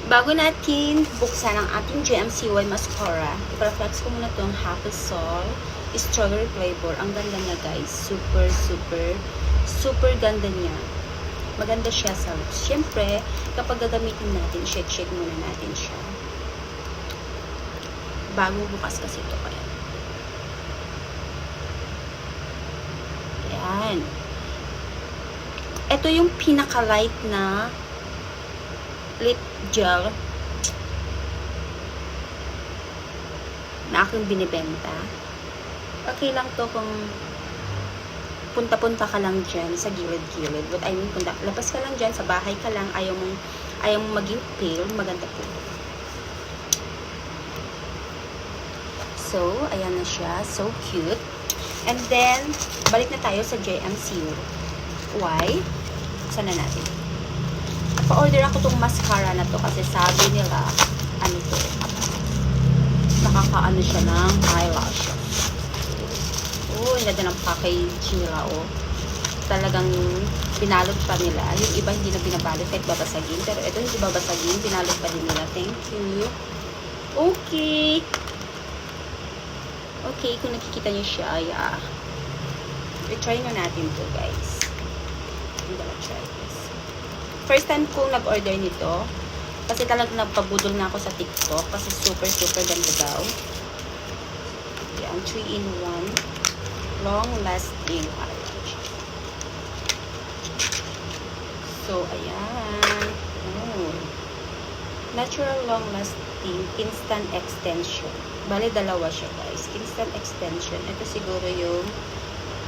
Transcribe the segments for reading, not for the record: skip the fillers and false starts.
Bago natin buksan ang ating GMCY mascara, ipara-flex ko muna itong Happy Soul strawberry flavor. Ang ganda niya, guys. Super, super, super ganda niya. Maganda siya sa lips. Siyempre, kapag gagamitin natin, shake muna natin siya. Bago bukas kasi ito kaya. Ayan. Ito yung pinaka-light na lip gel na aking binibenta. Okay lang to kung punta-punta ka lang dyan sa gilid-gilid. But I mean, kung labas ka lang dyan, sa bahay ka lang, ayaw mong maging pale, maganda po. So, ayan na siya. So cute. And then, balik na tayo sa GMCY. Sana natin. Pa-order ako tong mascara na to kasi sabi nila, ano to, nakakaano siya ng eyelashes. Oh, ang ganda ng package nila, oh. Talagang binalot pa nila. Yung iba hindi na binabalot kahit babasagin. Pero ito hindi babasagin, binalot pa din nila. Thank you. Okay. Okay, kung nakikita niyo siya, yeah. I-try na natin to, guys. I'm gonna try this. First time kong nag-order nito. Kasi talagang nagpabudol na ako sa TikTok. Kasi super, super ganda daw. Yan, 3-in-1. Long-lasting eyelash. So, ayan. Oh. Natural long-lasting instant extension. Bale, dalawa siya, guys. Instant extension. Ito siguro yung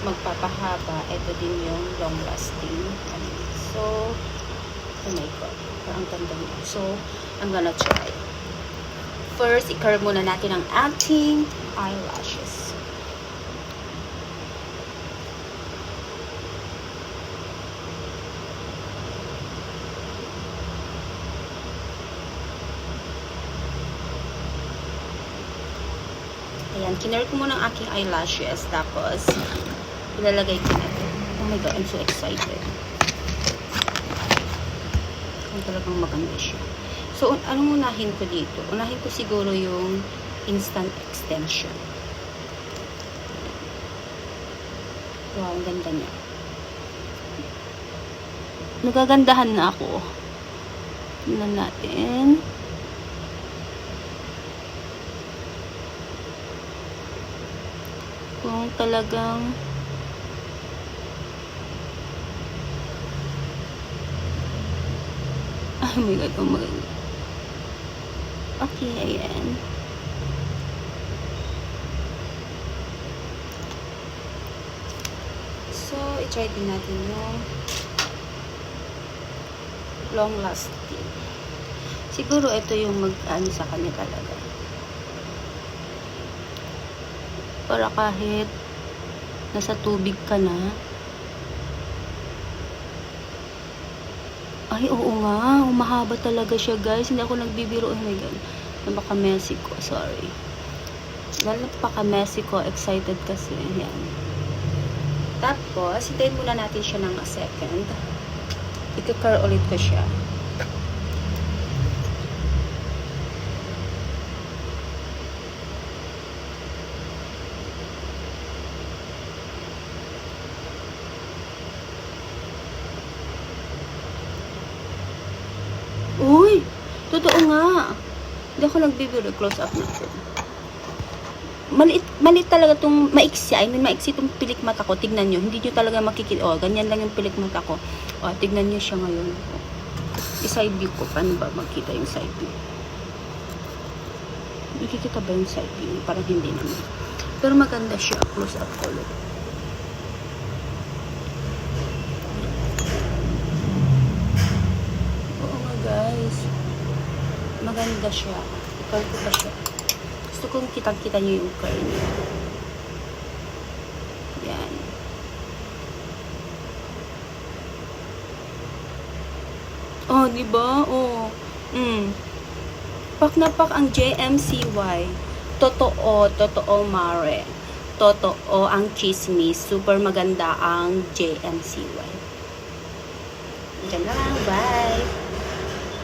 magpapahaba. Ito din yung long-lasting. So, oh my god. Parang ganda niya. So, I'm gonna try. First, i-curve muna natin ang ating eyelashes. Ayan, kinurve ko muna ang aking eyelashes. Tapos, ilalagay ko na ito. Oh my god, I'm so excited. Talagang maganda siya. So, anong unahin ko dito? Unahin ko siguro yung instant extension. Wow, ang ganda niya. Nagagandahan na ako. Tingnan natin. Kung talagang oh my god, oh my god. Okay, ayan. So, i-try din natin yung long lasting. Siguro ito yung mag-ano sa kanya talaga. Para kahit nasa tubig ka na. Ay, oo nga. Umahaba talaga siya, guys. Hindi ako nagbibiro. Oh my god. Napaka-messy ko. Sorry. Napaka-messy ko. Excited kasi. Yan. Tapos, hintayin muna natin siya ng a second. I-curl ulit ko siya. Uy! Totoo nga. Hindi ako nagbibiro. Close up na ito. Maliit talaga itong maiksi. I mean, maiksi itong pilik mata ko. Tignan nyo. Hindi nyo talaga makikita. O, ganyan lang yung pilik mata ko. O, tignan nyo siya ngayon. O, i-side view ko. Paano ba magkita yung side view? Nakikita ba yung side view? Parang hindi naman. Pero maganda siya. Close up ko ulit. Guys, maganda siya. I-curl ko pa siya. Gusto kong kitang-kita nyo yung curl niya. Yan. Oh, diba? Oh. Pak na pak ang JMCY. Totoo, mare. Totoo ang chismis. Super maganda ang JMCY. Diyan lang. Bye!